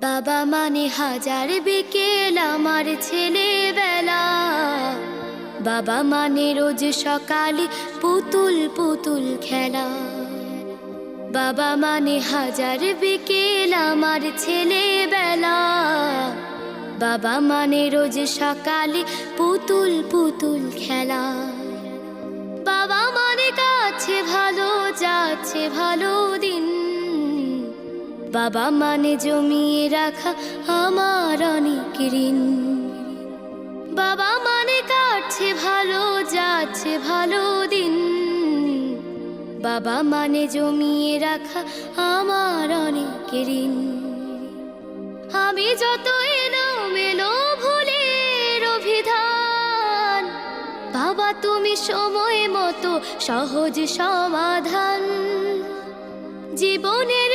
বাবা মানে হাজার বিকেল আমার ছেলেবেলা, বাবা মানে রোজ সকালে পুতুল পুতুল খেলা। বাবা মানে হাজার বিকেল আমার ছেলেবেলা, বাবা মানে রোজ সকালে পুতুল পুতুল খেলা। বাবা মানে কাছে ভালো যাচ্ছে ভালো দিন, বাবা মানে জমিয়ে রাখা আমার অনেক ঋণ। বাবা মানে কাটছে ভালো যাচ্ছে ভালো দিন, বাবা মানে জমিয়ে রাখা আমার অনেক ঋণ। আমি যত এলোমেলো ভুলের অভিধান, বাবা তুমি সময় মতো সহজ সমাধান। জীবনের